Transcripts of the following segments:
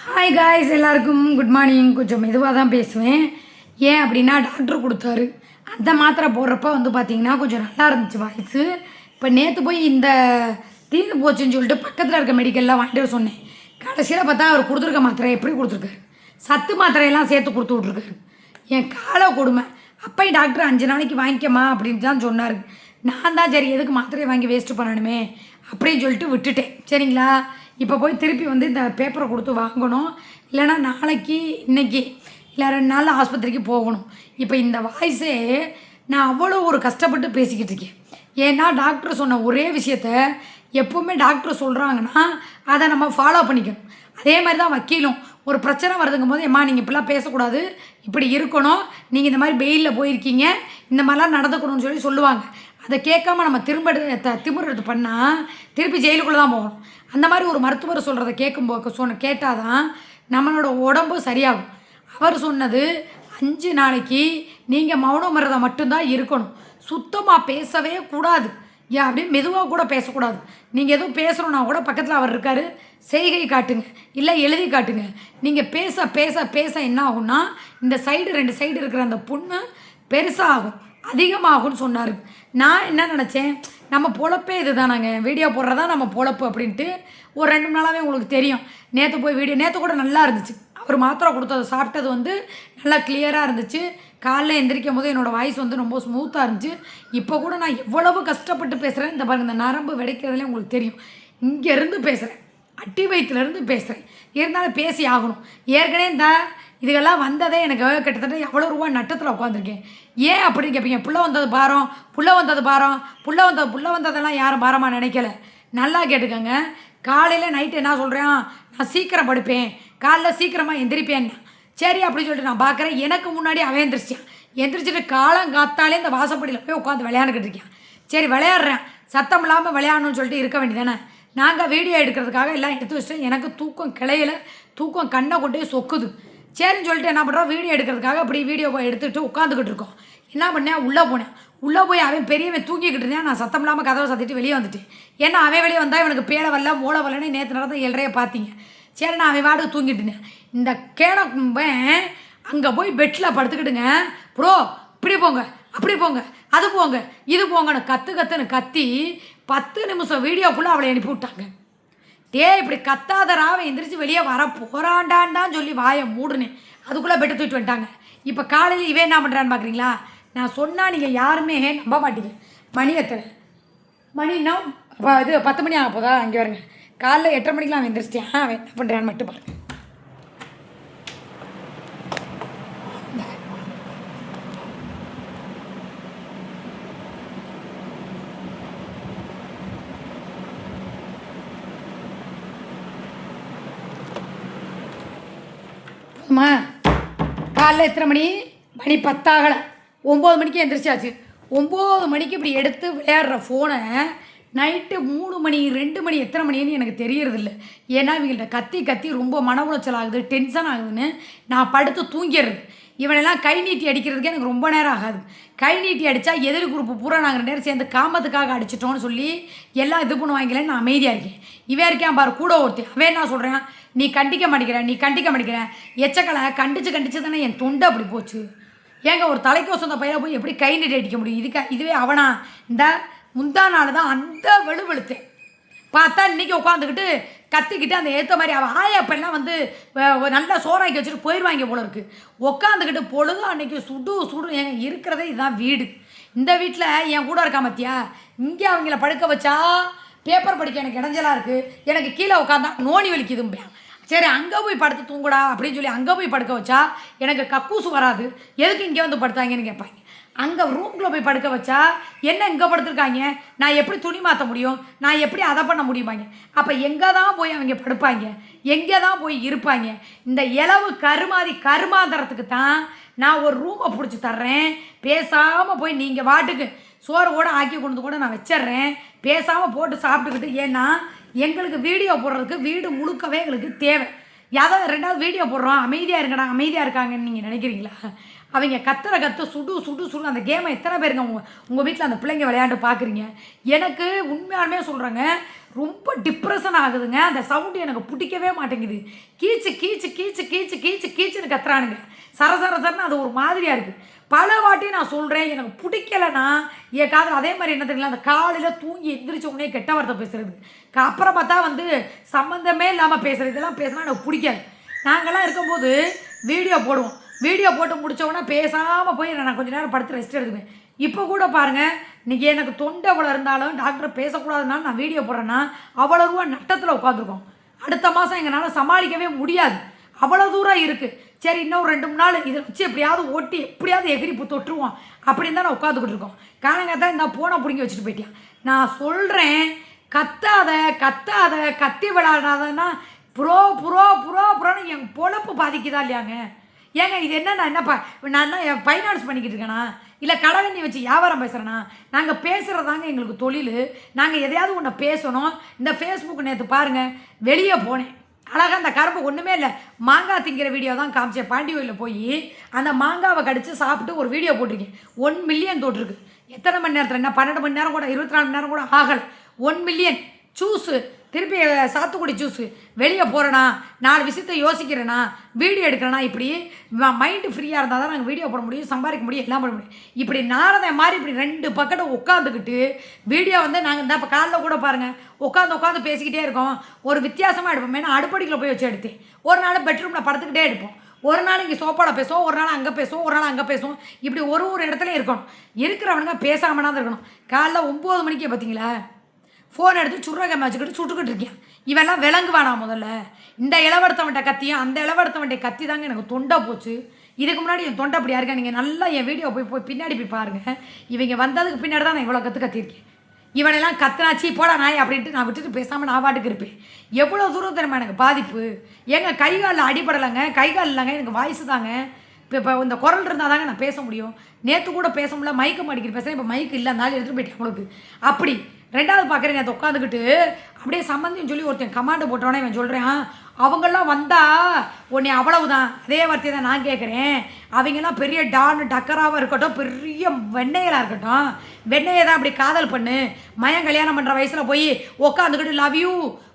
Hi guys, எல்லாருக்கும் good morning. கொஞ்சம் மெதுவாக தான் பேசுவேன். ஏன் அப்படின்னா டாக்டர் கொடுத்தாரு. அந்த மாத்திரை போடுறப்ப பார்த்தீங்கன்னா கொஞ்சம் நல்லா இருந்துச்சு வாய்ஸு. இப்போ நேற்று போய் இந்த தீர்ந்து போச்சுன்னு சொல்லிட்டு பக்கத்தில் இருக்க மெடிக்கலில் வாங்கிட்டு வர சொன்னேன். கடைசியில் பார்த்தா அவர் கொடுத்துருக்க மாத்திரை எப்படி கொடுத்துருக்காரு, சத்து மாத்திரையெல்லாம் சேர்த்து கொடுத்து விட்ருக்காரு. என் காலை கொடுமை. அப்பையும் டாக்டர் 5 நாளைக்கு வாங்கிக்கமா அப்படின்ட்டு தான் சொன்னார். நான் தான் சரி எதுக்கு மாத்திரையை வாங்கி வேஸ்ட்டு பண்ணணுமே அப்படின்னு சொல்லிட்டு விட்டுட்டேன். சரிங்களா, இப்போ போய் திருப்பி இந்த பேப்பரை கொடுத்து வாங்கணும். இல்லைனா நாளைக்கு இன்றைக்கி இல்லை 2 நாள் ஆஸ்பத்திரிக்கு போகணும். இப்போ இந்த வாய்ஸே நான் அவ்வளோ ஒரு கஷ்டப்பட்டு பேசிக்கிட்டு இருக்கேன். ஏன்னா டாக்டர் சொன்ன ஒரே விஷயத்த எப்போவுமே டாக்டர் சொல்கிறாங்கன்னா அதை நம்ம ஃபாலோ பண்ணிக்கணும். அதே மாதிரி தான் வக்கீலும் ஒரு பிரச்சனை வருதுங்கும் போது, ஏம்மா நீங்கள் இப்படிலாம் பேசக்கூடாது, இப்படி இருக்கணும், நீங்கள் இந்த மாதிரி பெயிலில் போயிருக்கீங்க, இந்த மாதிரிலாம் நடந்துக்கணும்னு சொல்லுவாங்க. அதை கேட்காம நம்ம திமிர்றது பண்ணால் திருப்பி ஜெயிலுக்குள்ளே தான் போகணும். அந்த மாதிரி ஒரு மருத்துவர் சொல்கிறத கேட்டால் தான் நம்மளோட உடம்பு சரியாகும். அவர் சொன்னது 5 நாளைக்கு நீங்கள் மௌனம் விரதம் மட்டும்தான் இருக்கணும், சுத்தமாக பேசவே கூடாது. ஏன் அப்படியே மெதுவாக கூட பேசக்கூடாது. நீங்கள் எதுவும் பேசுகிறோன்னா கூட பக்கத்தில் அவர் இருக்கார், செய்கை காட்டுங்க, இல்லை எழுதி காட்டுங்க. நீங்கள் பேச பேச பேச என்ன ஆகும்னா இந்த சைடு 2 சைடு இருக்கிற அந்த புண்ணு பெருசாகும், அதிகமாகும்னு சொன்னார். நான் என்ன நினச்சேன், நம்ம பொழப்பே இது தானாங்க, வீடியோ போடுறதா நம்ம பொழப்பு அப்படின்ட்டு. ஒரு 2 நாளாகவே உங்களுக்கு தெரியும். நேற்று கூட நல்லா இருந்துச்சு. அவர் மாத்திரை கொடுத்தது சாப்பிட்டது நல்லா கிளியராக இருந்துச்சு. காலைல எந்திரிக்கும் போது என்னோடய வாய்ஸ் ரொம்ப ஸ்மூத்தாக இருந்துச்சு. இப்போ கூட நான் எவ்வளவு கஷ்டப்பட்டு பேசுகிறேன். இந்த பாருங்கள், இந்த நரம்பு வெடிக்கிறதுலே உங்களுக்கு தெரியும். இங்கேருந்து பேசுகிறேன், அட்டி வயிற்றுலேருந்து பேசுகிறேன். இருந்தாலும் பேசி ஆகணும். ஏற்கனவே இதுக்கெல்லாம் வந்ததே எனக்கு கிட்டத்தட்ட எவ்வளோ ரூபா நட்டத்தில் உட்காந்துருக்கேன். ஏன் அப்படின்னு கேட்பீங்க. புள்ள வந்ததெல்லாம் யாரும் பாரமாக நினைக்கல. நல்லா கேட்டுக்கோங்க. காலையில் நைட்டு என்ன சொல்கிறேன், நான் சீக்கிரம் படுப்பேன், காலைல சீக்கிரமாக எந்திரிப்பேன்னா சரி அப்படின்னு சொல்லிட்டு நான் பார்க்குறேன். எனக்கு முன்னாடி அவன் எந்திரிச்சிட்டு காலங்காத்தாலே இந்த வாசப்படியில் போய் உட்காந்து விளையாண்டுக்கிட்டு இருக்கேன். சரி விளையாடுறேன், சத்தம் இல்லாமல் விளையாடணும்னு சொல்லிட்டு இருக்க வேண்டியதானே. நாங்கள் வீடியோ எடுக்கிறதுக்காக எல்லாம் எடுத்து வச்சுட்டு எனக்கு தூக்கம் கிளையில், தூக்கம் கண்ணை கொண்டே சொக்குது. சரின்னு சொல்லிட்டு என்ன பண்ணுறோம், வீடியோ எடுக்கிறதுக்காக அப்படி வீடியோ எடுத்துகிட்டு உட்காந்துக்கிட்டு இருக்கோம். என்ன பண்ணேன், உள்ளே போய் அவன் பெரியவன் தூங்கிக்கிட்டு இருந்தேன். நான் சத்தம் இல்லாமல் கதவை சத்திட்டு வெளியே வந்துட்டேன். ஏன்னா அவன் வெளியே வந்தால் இவனுக்கு பேட வரல மூளை வரலன்னு நேற்று நடந்த 7:30 பார்த்தீங்க. சரி நான் அவன் வாடகை தூங்கிட்டுனேன். இந்த கேடக்கும்பேன் அங்கே போய் பெட்டில் படுத்துக்கிட்டுங்க, ப்ரோ இப்படி போங்க, அப்படி போங்க, அது போங்க, இது போங்கன்னு கத்துன்னு கத்தி 10 நிமிஷம் வீடியோக்குள்ளே அவளை அனுப்பி விட்டாங்க. இப்படி கத்தாதரா, அவன் எந்திரிச்சு வெளியே வர போகிறாண்டான்னு சொல்லி வாயை மூடுனேன். அதுக்குள்ளே பெட்டை தூக்கிட்டு வந்துட்டாங்க. இப்போ காலையில் இவன் என்ன பண்ணுறான்னு பார்க்குறீங்களா. நான் சொன்னால் நீங்கள் யாருமே நம்ப மாட்டீங்க. மணின்னா இது 10 மணி ஆக போதா. அங்கே வருங்க, காலைல 8:30 மணிக்கெலாம் அவன் எந்திரிச்சிட்டேன். அவன் என்ன பண்ணுறான்னு மட்டும் பாருங்க. காலைல எத்தனை மணி 10 ஆகலை, 9 மணிக்கு எந்திரிச்சாச்சு. 9 மணிக்கு இப்படி எடுத்து விளையாடுற ஃபோனை நைட்டு 3 மணி 2 மணி எத்தனை மணின்னு எனக்கு தெரியறதில்ல. ஏன்னா இவங்கள்ட்ட கத்தி ரொம்ப மன உளைச்சல் ஆகுது, டென்ஷன் ஆகுதுன்னு நான் படுத்து தூங்கிடுறது. இவனெல்லாம் கை நீட்டி அடிக்கிறதுக்கே எனக்கு ரொம்ப நேரம் ஆகாது. கை நீட்டி அடித்தா எதிர் குரூப்பு பூரா நாங்கள் 2 நேரம் சேர்ந்து காமத்துக்காக அடிச்சிட்டோன்னு சொல்லி எல்லாம் இது பண்ணுவாங்களேன்னு நான் அமைதியாக இருக்கேன். இவன் இருக்கேன் பாரு கூட ஒருத்தன். அவன் என்ன சொல்கிறேன், நீ கண்டிக்க மாட்டேங்கிற எச்சக்கலை கண்டிச்சு தானே என் தொண்டை அப்படி போச்சு. ஏங்க ஒரு தலைக்கு சொந்த பையில போய் எப்படி கை நீட்டி அடிக்க முடியும். இதுவே அவனா இந்த முந்தா நாள் தான் அந்த வெளுத்தேன். பார்த்தா இன்றைக்கி உட்காந்துக்கிட்டு கத்திக்கிட்டு அந்த ஏற்ற மாதிரி அவள் ஆயப்பெல்லாம் நல்லா சோறாக்கி வச்சுட்டு போயிடுவாங்க போல இருக்குது. உட்காந்துக்கிட்டு பொழுது அன்றைக்கி சுடு ஏங்க இருக்கிறதே இதுதான் வீடு. இந்த வீட்டில் என் கூட இருக்கா மத்தியா, இங்கே அவங்கள படுக்க வச்சா பேப்பர் படிக்க எனக்கு இடைஞ்சலாக இருக்குது, எனக்கு கீழே உட்காந்தா நோனி வலிக்குதும்பேன். சரி அங்கே போய் படுத்து தூங்குடா அப்படின்னு சொல்லி அங்கே போய் படுக்க வச்சா எனக்கு கக்கூசு வராது, எதுக்கு இங்கே படுத்தாங்கன்னு கேட்பாங்க. அங்கே ரூம்குள்ளே போய் படுக்க வச்சா என்ன இங்கே படுத்துருக்காங்க, நான் எப்படி துணி மாற்ற முடியும், நான் எப்படி அதை பண்ண முடியுமாங்க. அப்போ எங்கே தான் போய் அவங்க படுப்பாங்க, எங்கே தான் போய் இருப்பாங்க. இந்த இலவு கருமாந்திரத்துக்கு தான் நான் ஒரு ரூமை பிடிச்சி தர்றேன். பேசாமல் போய் நீங்கள் வாட்டுக்கு சோறு கூட ஆக்கி கொண்டு கூட நான் வச்சிட்றேன், பேசாமல் போட்டு சாப்பிட்டுக்கிட்டு. ஏன்னா எங்களுக்கு வீடியோ போடுறதுக்கு வீடு முழுக்கவே எங்களுக்கு தேவை. யாராவது 2வது வீடியோ போடுறோம், அமைதியாக இருக்காங்கன்னு நீங்கள் நினைக்கிறீங்களா. அவங்க கத்துற கத்து சுடு சுடு சுடு அந்த கேமை எத்தனை பேருங்க உங்கள் வீட்டில் அந்த பிள்ளைங்க விளையாண்டு பார்க்குறீங்க? எனக்கு உண்மையாலுமே சொல்கிறேங்க, ரொம்ப டிப்ரெஷன் ஆகுதுங்க. அந்த சவுண்டு எனக்கு பிடிக்கவே மாட்டேங்குது. கீச்சு கீச்சு கீச்சு கீச்சு கீச்சு கீச்சுன்னு கத்துறானுங்க. சரசரன்னு அது ஒரு மாதிரியாக இருக்குது. பல வாட்டி நான் சொல்கிறேன், எனக்கு பிடிக்கலைன்னா என் காதில் அதே மாதிரி என்ன தெரியல, அந்த காலையில் தூங்கி எந்திரிச்ச உடனே கெட்ட வார்த்தை பேசுகிறது, அப்புறம் பார்த்தா வந்து சம்மந்தமே இல்லாமல் பேசுகிறது, இதெல்லாம் பேசினா எனக்கு பிடிக்காது. நாங்கள்லாம் இருக்கும்போது வீடியோ போடுவோம், வீடியோ போட்டு முடித்தோடனே பேசாமல் போய் நான் கொஞ்சம் நேரம் படுத்து ரெஸ்ட் எடுத்துவேன். இப்போ கூட பாருங்கள், இன்றைக்கி எனக்கு தொண்டை அவ்வளோ இருந்தாலும் டாக்டர் பேசக்கூடாதுனாலும் நான் வீடியோ போடுறேன்னா அவ்வளோ ரூபா நட்டத்தில் உட்காந்துருக்கோம். அடுத்த மாதம் எங்களால் சமாளிக்கவே முடியாது, அவ்வளோ தூரம் இருக்குது. சரி, இன்னும் 2-3 நாள் இதை வச்சு எப்படியாவது ஓட்டி எப்படியாவது எகிரிப்பு தொட்டுருவோம் அப்படின்னு தான் நான் உட்காந்துக்கிட்டு இருக்கோம். காலங்கத்தான் இந்த போனை பிடிங்கி வச்சுட்டு போயிட்டேன். நான் சொல்கிறேன், கத்தாத கத்தாத கத்தி விளையாடாதன்னா புரோன்னு என் பொழப்பு பாதிக்குதா இல்லையாங்க? ஏங்க இது என்ன, நான் என்னப்பா நான் என்ன ஃபைனான்ஸ் பண்ணிக்கிட்டு இருக்கேனா, இல்லை கடவண்ணி வச்சு வியாபாரம் பேசுகிறேன்னா? நாங்கள் பேசுகிறதாங்க எங்களுக்கு தொழில். நாங்கள் எதையாவது ஒன்று பேசணும். இந்த ஃபேஸ்புக் நேற்று பாருங்கள், வெளியே போனேன், அழகாக அந்த கரும்பு ஒன்றுமே இல்லை, மாங்காய் திங்கிற வீடியோ தான் காமிச்சேன். பாண்டி கோயிலில் போய் அந்த மாங்காவை கடித்து சாப்பிட்டு ஒரு வீடியோ போட்டிருக்கேன். 1 மில்லியன் தொட்டிருக்கு. எத்தனை மணி நேரத்தில், என்ன 12 மணி நேரம் கூட 24 மணி நேரம் கூட ஆகலை. 1 மில்லியன் ஜூஸு, திருப்பி சாத்துக்குடி ஜூஸு. வெளியே போகிறேன்னா, 4 விஷயத்தை யோசிக்கிறேன்னா, வீடியோ எடுக்கிறேன்னா, இப்படி மைண்டு ஃப்ரீயாக இருந்தால் தான் நாங்கள் வீடியோ போட முடியும், சம்பாதிக்க முடியும், எல்லாம் பண்ண முடியும். இப்படி நாரதை மாதிரி இப்படி 2 பக்கத்தை உட்காந்துக்கிட்டு வீடியோ வந்து நாங்கள் இந்த இப்போ காலையில் கூட பாருங்கள், உட்காந்து பேசிக்கிட்டே இருக்கோம். ஒரு வித்தியாசமாக எடுப்போம். ஏன்னா அடுப்படிக்கில் போய் வச்சு எடுத்தேன். ஒரு நாள் பெட்ரூமில் படுத்துக்கிட்டே எடுப்போம், ஒரு நாள் இங்கே சோப்பாட பேசுவோம், ஒரு நாள் அங்கே பேசுவோம், ஒரு நாள் அங்கே பேசுவோம். இப்படி ஒரு இடத்துல இருக்கணும். இருக்கிறவனுங்க பேசாமனா தான் இருக்கணும். காலைல 9 மணிக்கே பார்த்தீங்களா ஃபோன் எடுத்து சுடுறகம்மை வச்சுக்கிட்டு சுட்டுக்கிட்டு இருக்கேன். இவெல்லாம் விளங்குவானா? முதல்ல இந்த இளவடுத்தவன்ட்ட கத்தியும் அந்த இளவடுத்தவன்ட்ட கத்தி தாங்க எனக்கு தொண்டை போச்சு. இதுக்கு முன்னாடி என் தொண்டை அப்படியா இருக்கா? நீங்கள் நல்லா என் வீடியோ போய் பின்னாடி போய் பாருங்கள். இவங்க வந்ததுக்கு பின்னாடி தான் நான் இவ்வளோ கத்திருக்கேன். இவனெல்லாம் கத்துனாச்சி போடா நாய் அப்படின்ட்டு நான் விட்டுட்டு பேசாமல் நான் பாட்டுக்கு இருப்பேன். எவ்வளோ தூரம் தெரியுமா எனக்கு பாதிப்பு? ஏங்க கை காலில் அடிபடலைங்க, கை கால் இல்லைங்க, எனக்கு வாய்ஸ் தாங்க. இப்போ இந்த குரல் இருந்தால் தாங்க நான் பேச முடியும். நேற்று கூட பேச முடியல, மைக்கு மாடிக்கிட்டு பேசுகிறேன். இப்போ மைக்கு இல்லை, இருந்தாலும் எடுத்துகிட்டு போயிட்டேன் உங்களுக்கு. அப்படி 2வது பார்க்குறேன், அதை உட்காந்துக்கிட்டு அப்படியே சம்மந்தின்னு சொல்லி ஒருத்தன் கமாண்டு போட்டோன்னே இவன் சொல்கிறேன், அவங்கெல்லாம் வந்தால் உன்னை அவ்வளவுதான். அதே வார்த்தையை தான் நான் கேட்குறேன். அவங்கெல்லாம் பெரிய டான் டக்கராவாக இருக்கட்டும், பெரிய வெண்ணையலாக இருக்கட்டும், வெண்ணையை தான் அப்படி காதல் பண்ணு, மயம் கல்யாணம் பண்ணுற வயசில் போய் உட்காந்துக்கிட்டு லவ் யூ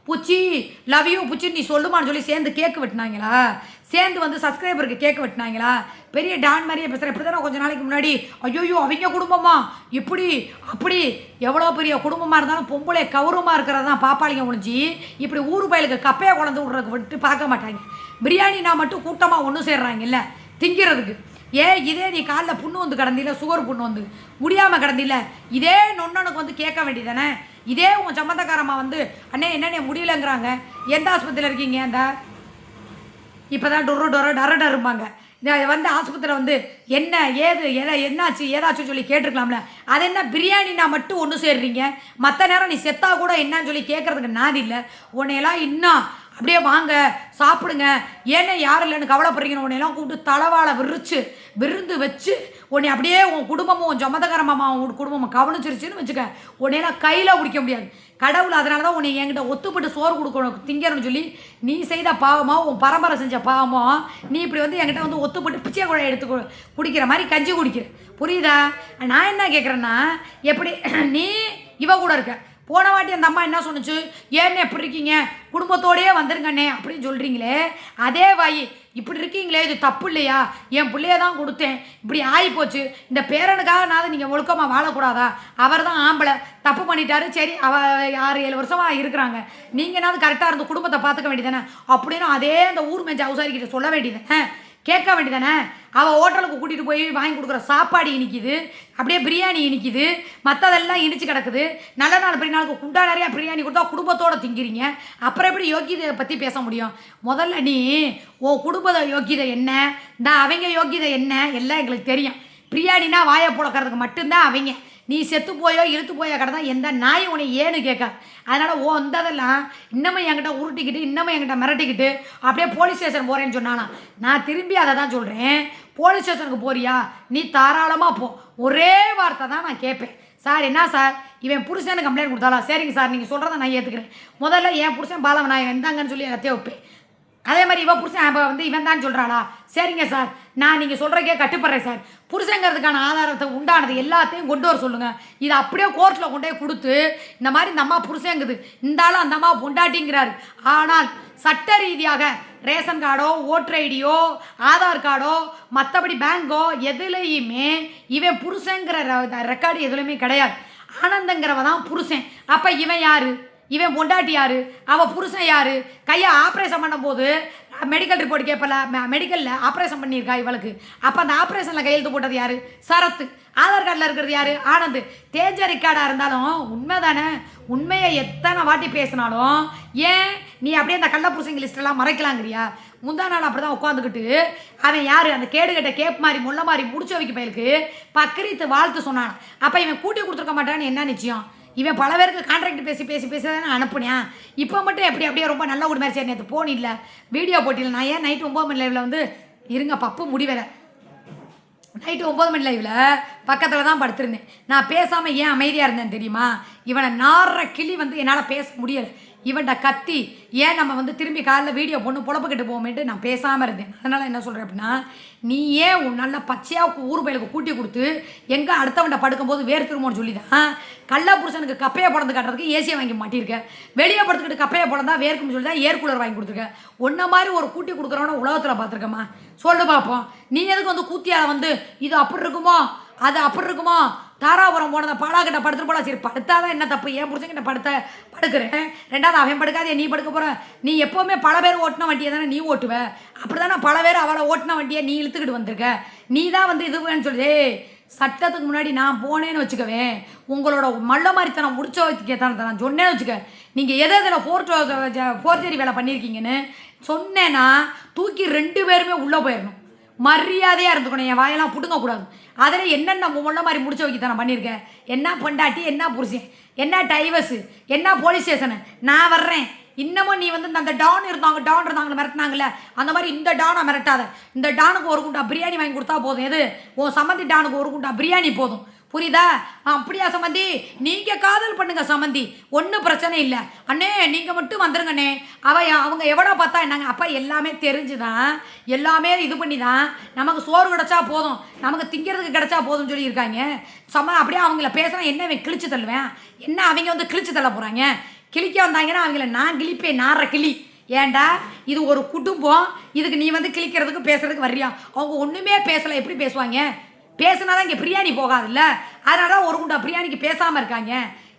புச்சி நீ சொல்லுமான்னு சொல்லி சேர்ந்து கேக்கு வெட்டினாங்களா? சேர்ந்து வந்து சப்ஸ்கிரைபருக்கு கேட்க வெட்டினாங்களா? பெரிய டான் மாதிரியே பேசுகிறேன். இப்படி தானே கொஞ்சம் நாளைக்கு முன்னாடி ஐயோ அவங்க குடும்பமா இப்படி அப்படி, எவ்வளோ பெரிய குடும்பமாக இருந்தாலும் பொம்பளை கௌரவமாக இருக்கிறது தான் பாப்பாளிங்க ஒழிஞ்சி இப்படி ஊர் பயலுக்கு கப்பையை குழந்து விட்றதுக்கு விட்டு பார்க்க மாட்டாங்க. பிரியாணி நான் மட்டும் கூட்டமாக ஒன்று சேர்றாங்க இல்லை திங்கிறதுக்கு. இதே நீ காலில் புண்ணு வந்து கிடந்தில்ல, சுகர் புண்ணு வந்து முடியாமல் கிடந்தில்ல, இதே நொண்ணனுக்கு வந்து கேட்க வேண்டியதானே? இதே உங்கள் சம்மந்தக்காரம்மா வந்து அண்ணே என்னென்ன முடியலைங்கிறாங்க, எந்த ஆஸ்பத்திரியில் இருக்கீங்க, அந்த இப்போ தான் டொரும்பாங்க. வந்து ஆஸ்பத்திரியில் வந்து என்ன ஏது என்னாச்சு ஏதாச்சும் சொல்லி கேட்டிருக்கலாம்ல. அது என்ன பிரியாணினா மட்டும் ஒன்று சேர்றீங்க, மற்ற நேரம் நீ செத்தா கூட என்னன்னு சொல்லி கேட்குறதுக்கு நாதி இல்லை. உன்னையெல்லாம் இன்னும் அப்படியே வாங்க சாப்பிடுங்க, ஏன்னா யாரும் இல்லைன்னு கவலைப்படுறீங்கன்னு உன்னையெல்லாம் கூப்பிட்டு தலைவாழை விருந்து வச்சு உன்னை அப்படியே உன் குடும்பமும் உன் சொந்தக்காரமாமா உன் குடும்பமும் கவனிச்சிருச்சுன்னு வச்சுக்க, உன்னையெல்லாம் கையில் பிடிக்க முடியாது. கடவுள் அதனால தான் உன்னை என்கிட்ட ஒத்துப்பட்டு சோறு கொடுக்கணும் திங்கணும்னு சொல்லி நீ செய்த பாவமோ உன் பரம்பரை செஞ்ச பாவமோ நீ இப்படி வந்து என்கிட்ட வந்து ஒத்துப்பட்டு பிச்சை கூட எடுத்து குடிக்கிற மாதிரி கஞ்சி குடிக்கிற. புரியுதா? நான் என்ன கேட்குறேன்னா, எப்படி நீ இவ கூட இருக்க, போன வாட்டி அந்த அம்மா என்ன சொன்னிச்சு, ஏன்னு எப்படி இருக்கீங்க குடும்பத்தோடையே வந்துருங்கண்ணே அப்படின்னு சொல்கிறீங்களே, அதே வாய் இப்படி இருக்கீங்களே, இது தப்பு இல்லையா? என் பிள்ளைய தான் கொடுத்தேன், இப்படி ஆகிப்போச்சு, இந்த பேரனுக்காக நீங்கள் ஒழுக்கமாக வாழக்கூடாதா? அவர் தான் ஆம்பளை, தப்பு பண்ணிட்டாரு, சரி அவ 6-7 வருஷமாக இருக்கிறாங்க, நீங்கள் என்னாவது கரெக்டாக இருந்து குடும்பத்தை பார்த்துக்க வேண்டியதானே அப்படின்னு அதே அந்த ஊர் மேஞ்ச அவசாரிக்கிட்ட சொல்ல வேண்டியதானே, கேட்க வேண்டியதானே? அவள் ஹோட்டலுக்கு கூட்டிகிட்டு போய் வாங்கி கொடுக்குற சாப்பாடு இனிக்குது, அப்படியே பிரியாணி இனிக்குது, மற்றதெல்லாம் இனிச்சு கிடக்குது. நல்ல நாள் பெரிய நாளுக்கு குண்டா நிறையா பிரியாணி கொடுத்தா குடும்பத்தோடு திங்கிறீங்க, அப்புறம் எப்படி யோக்கியதை பற்றி பேச முடியும்? முதல்ல நீ உன் குடும்ப யோக்கியதை என்ன, இந்த அவங்க யோக்கியதை என்ன எல்லாம் எங்களுக்கு தெரியும். பிரியாணினா வாயை புழக்கிறதுக்கு மட்டும்தான் அவங்க. நீ செத்து போயோ இழுத்து போயோ கிடந்தா எந்த நாய் உன்னை ஏன்னு கேட்காது. அதனால் வந்ததெல்லாம் இன்னமும் என்கிட்ட உருட்டிக்கிட்டு இன்னமும் என்கிட்ட மிரட்டிக்கிட்டு அப்படியே போலீஸ் ஸ்டேஷன் போகிறேன்னு சொன்னாலாம். நான் திரும்பி அதை தான் சொல்கிறேன், போலீஸ் ஸ்டேஷனுக்கு போறியா நீ தாராளமாக போ, ஒரே வார்த்தை தான் நான் கேட்பேன், சார் என்ன சார் இவன் புருஷன்னு கம்ப்ளைண்ட் கொடுத்தாலா? சரிங்க சார் நீங்கள் சொல்கிறத நான் ஏற்றுக்கிறேன், முதல்ல என் புருஷன் பாலவன் நான் இருந்தாங்கன்னு சொல்லி எல்லாத்தையும் வைப்பேன். அதே மாதிரி இவன் புருஷன் வந்து இவன் தான் சொல்கிறாளா? சரிங்க சார் நான் நீங்கள் சொல்கிறக்கே கட்டுப்படுறேன் சார். புருஷங்கிறதுக்கான ஆதாரத்தை உண்டானது எல்லாத்தையும் கொண்டு வர சொல்லுங்கள். இதை அப்படியே கோர்ட்டில் கொண்டே கொடுத்து இந்த மாதிரி இந்த அம்மா புருஷங்குது, இந்த ஆள் அந்த அம்மா பொண்டாட்டிங்கிறாரு. ஆனால் சட்ட ரீதியாக ரேஷன் கார்டோ ஓட்டர் ஐடியோ ஆதார் கார்டோ மற்றபடி பேங்கோ எதுலேயுமே இவன் புருஷங்கிற ரெக்கார்டு எதுலையுமே கிடையாது. ஆனந்தங்கிறவ தான் புருஷன். அப்போ இவன் யார்? இவன் பொண்டாட்டி யார்? அவள் புருஷன் யார்? கையை ஆப்ரேஷன் பண்ணும்போது மெடிக்கல் ரிப்போர்ட் கேட்பல, மெடிக்கலில் ஆப்ரேஷன் பண்ணியிருக்கா இவளுக்கு. அப்போ அந்த ஆப்ரேஷனில் கையெழுத்து போட்டது யார்? சரத்து. ஆதார் கார்டில் இருக்கிறது யார்? ஆனந்த். தேஞ்ச ரெக்கார்டாக இருந்தாலும் உண்மை தானே. உண்மையை எத்தனை வாட்டி பேசினாலும் ஏன் நீ அப்படியே அந்த கள்ள புருஷங்க லிஸ்ட்டெல்லாம் மறைக்கலாங்கிறியா? முந்தா நாள் அப்படி தான் உட்காந்துக்கிட்டு அவன் யார்? அந்த கேடுகட்ட கேப் மாதிரி முள்ள மாதிரி முடிச்சு வைக்க பயிலுக்கு பக்ரீத்து வாழ்த்து சொன்னான். அப்போ இவன் கூட்டி கொடுத்துருக்க மாட்டான்னு என்ன நிச்சயம்? இவன் பல பேருக்கு கான்ட்ராக்ட் பேசி தானே அனுப்புனேன். இப்போ மட்டும் அப்படியே ரொம்ப நல்ல ஒரு மாதிரி சரி நேற்று போன் இல்லை வீடியோ போட்டியில் நான் ஏன் நைட்டு 9 மணி லைவில் வந்து இருங்க பப்பு முடிவேலை நைட்டு 9 மணி லைவில் பக்கத்தில் தான் படுத்திருந்தேன். நான் பேசாமல் ஏன் அமைதியாக இருந்தேன் தெரியுமா? இவனை நாடுற கிளி வந்து என்னால் பேச முடியலை. இவன்ட கத்தி ஏன் நம்ம வந்து திரும்பி காலையில் வீடியோ பொண்ணு பொழப்புக்கிட்டு போவோமேட்டு நான் பேசாமல் இருந்தேன். அதனால் என்ன சொல்கிறேன் அப்படின்னா, நீ ஏன் நல்லா பச்சையாக ஊர் பயிலுக்கு கூட்டி கொடுத்து எங்கே அடுத்தவன்ட படுக்கும்போது வேறு திரும்பணும்னு சொல்லி தான் கள்ள புருஷனுக்கு கப்பையை பிறந்து கட்டுறதுக்கு ஏசியை வாங்கி மாட்டியிருக்கேன். வெளியே படுத்துக்கிட்டு கப்பையை பிறந்தா வேர்க்கும்னு சொல்லி தான் ஏர் கூலர் வாங்கி கொடுத்துருக்கேன். ஒன்றை மாதிரி ஒரு கூட்டி கொடுக்குறவன உலகத்தில் பார்த்துருக்கம்மா? சொல்லு பார்ப்போம். நீ எதுக்கு வந்து கூத்தியால் வந்து இது அப்படி இருக்குமோ அது அப்படி இருக்குமோ? தாராபுரம் போனதை பாலாக்கிட்ட படுத்துட்டு போல. சரி படுத்தாதான் என்ன தப்பு? ஏன் புருஷங்கிட்ட படுக்கிறேன். ரெண்டாவது அவன் படுக்காதே நீ படுக்க போகிற. நீ எப்போவுமே பல பேர் ஓட்டின வண்டியை தானே நீ ஓட்டுவ. அப்படி தானே பல பேர் அவளை ஓட்டின வண்டியை நீ இழுத்துக்கிட்டு வந்திருக்க. நீ தான் வந்து இதுவேன்னு சொல்லி சட்டத்துக்கு முன்னாடி நான் போனேன்னு வச்சுக்கவேன். உங்களோட மல்ல மாதிரித்தனம் முடிச்ச வச்சுக்கேத்தான நான் சொன்னேன்னு வச்சுக்க. நீங்கள் எதில் ஃபோர்ஜரி வேலை பண்ணியிருக்கீங்கன்னு சொன்னேன்னா தூக்கி 2 பேருமே உள்ளே போயிடணும். மரியாதையாக இருந்துக்கணும். என் வாயெல்லாம் பிடுங்கக்கூடாது. அதில் என்னென்ன முள்ள மாதிரி முடிச்சு வைக்க நான் பண்ணியிருக்கேன். என்ன பொண்டாட்டி, என்ன புருஷன், என்ன டைவர்ஸு, என்ன போலீஸ் ஸ்டேஷனு. நான் வர்றேன். இன்னமும் நீ வந்து அந்த டான் இருந்தாங்க மிரட்டினாங்கல்ல, அந்த மாதிரி இந்த டானை மிரட்டாத. இந்த டானுக்கு ஒரு குண்டா பிரியாணி வாங்கி கொடுத்தா போதும். எது உன் சம்மந்தி டானுக்கு ஒரு குண்டா பிரியாணி போதும். புரியுதா? அப்படியா சம்மந்தி? நீங்கள் காதல் பண்ணுங்க சம்மந்தி, ஒன்றும் பிரச்சனை இல்லை. அண்ணே நீங்கள் மட்டும் வந்துருங்கண்ணே. அவங்க எவ்வளோ பார்த்தா என்னங்க? அப்போ எல்லாமே தெரிஞ்சுதான் எல்லாமே இது பண்ணி தான் நமக்கு சோறு கிடச்சா போதும், நமக்கு திங்கிறதுக்கு கிடச்சா போதும்னு சொல்லியிருக்காங்க. அப்படியே அவங்கள பேசுனா என்ன கிழிச்சு தள்ளுவேன்? என்ன அவங்க வந்து கிழிச்சு தள்ள போகிறாங்க? கிழிக்க வந்தாங்கன்னா அவங்கள நான் கிழிப்பேன். நார கிளி. ஏண்டா இது ஒரு குடும்பம், இதுக்கு நீ வந்து கிழிக்கிறதுக்கு பேசுறதுக்கு வர்றியா? அவங்க ஒன்றுமே பேசலை, எப்படி பேசுவாங்க? பேசுனாதான் இங்கே பிரியாணி போகாதுல்ல. அதனால தான் ஒரு குண்டா பிரியாணிக்கு பேசாமல் இருக்காங்க.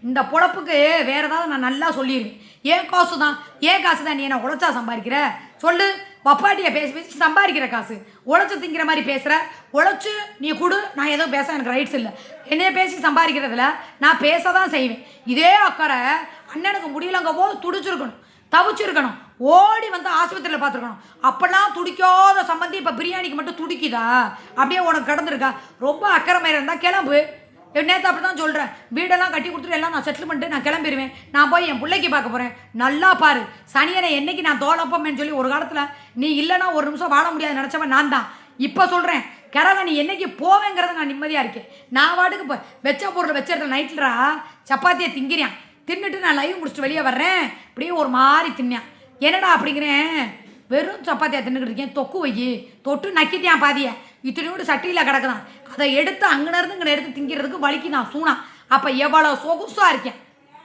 இந்த பொழப்புக்கு வேறு ஏதாவது நான் நல்லா சொல்லிடுவேன். ஏன் காசு தான் நீ என்ன உழைச்சா சம்பாதிக்கிற? சொல்லு. பப்பாட்டியை பேசி சம்பாதிக்கிற காசு உழைச்சி திங்கிற மாதிரி பேசுகிற. உழைச்சி நீ கொடு, நான் எதுவும் பேச எனக்கு ரைட்ஸ் இல்லை. என்னைய பேசி சம்பாதிக்கிறதுல நான் பேச தான் செய்வேன். இதே அக்கறை அண்ணனுக்கு முடியலங்க போது துடிச்சிருக்கணும், தவிச்சிருக்கணும், ஓடி வந்து ஆஸ்பத்திரியில் பார்த்துருக்கணும். அப்போல்லாம் துடிக்காத சம்பந்தி இப்போ பிரியாணிக்கு மட்டும் துடிக்குதா? அப்படியே உனக்கு கடந்துருக்கா? ரொம்ப அக்கறை மாதிரி இருந்தால் கிளம்பு. நேற்று அப்படி தான் சொல்கிறேன். வீடெல்லாம் கட்டி கொடுத்துட்டு எல்லாம் நான் செட்டில் பண்ணிட்டு நான் கிளம்பிடுவேன். நான் போய் என் பிள்ளைக்கு பார்க்க போகிறேன். நல்லா பாரு, சனியனை என்னைக்கு நான் தோலப்பமேன்னு சொல்லி ஒரு காலத்தில் நீ இல்லைன்னா ஒரு நிமிஷம் வாழ முடியாது நினச்சவன் நான் தான். இப்போ சொல்கிறேன், கிழவன் நீ என்னைக்கு போவேங்கிறத நான் நிம்மதியாக இருக்கேன். நான் வாட்டுக்கு இப்போ வெச்ச பொருள் வச்சிருந்த நைட்டில்ரா சப்பாத்தியை திங்கிறேன். தின்னுட்டு நான் லைவ் முடிச்சுட்டு வெளியே வர்றேன். இப்படியே ஒரு மாதிரி தின்னேன். என்னடா அப்படிங்கிறேன், வெறும் சப்பாத்தியாக தின்னுக்கிட்டு இருக்கேன். தொக்கு வையி தொட்டு நக்கித்தியான் பாதியை இத்தனையோடு சட்டியில் கிடக்குதான். அதை எடுத்து அங்கேருந்து இங்கே எடுத்து திங்கிறதுக்கு வலிக்கு நான் சூனா. அப்போ எவ்வளோ சொகுசாக இருக்கேன்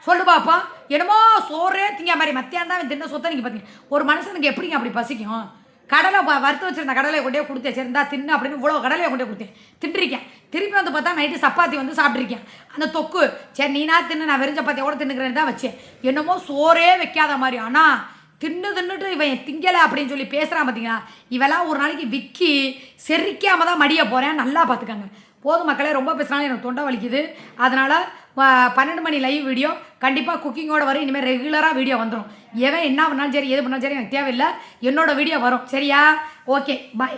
சொல்லு பாப்பா. என்னமோ சோறே திங்க மாதிரி மத்தியானம் தான் தின்ன சொத்தை நீங்கள் பார்த்தீங்க. ஒரு மனுஷனுக்கு எப்படிங்க அப்படி பசிக்கும்? கடலை வறுத்து வச்சுருந்த கடலையை கொண்டே கொடுத்தேன். சரிந்தா தின்னு அப்படின்னு இவ்வளோ கடலையை கொண்டே கொடுத்தேன். தின்றுருக்கேன். திருப்பி வந்து பார்த்தா நைட்டு சப்பாத்தி வந்து சாப்பிட்ருக்கேன். அந்த தொக்கு சரி நீனா தின்னு, நான் வெறும் சப்பாத்தியோட தின்னுக்கிறேன்னு தான் வச்சேன். என்னமோ சோறே வைக்காத மாதிரி. ஆனால் தின்னுட்டு இவன் திங்கலை அப்படின்னு சொல்லி பேசுகிறான் பார்த்தீங்களா? இவெல்லாம் ஒரு நாளைக்கு விக்கி செரிக்காமல் தான் மடிய போகிறேன். நல்லா பார்த்துக்கங்க. போதும் மக்களே, ரொம்ப பேசுனாலும் எனக்கு தொண்டை வலிக்குது. அதனால் 12 மணி லைவ் வீடியோ கண்டிப்பாக குக்கிங்கோடு வரும். இனிமேல் ரெகுலராக வீடியோ வந்துடும். எவன் என்ன பண்ணாலும் சரி, எது பண்ணாலும் சரி, எனக்கு தேவையில்லை. என்னோடய வீடியோ வரும். சரியா? ஓகே, பாய்.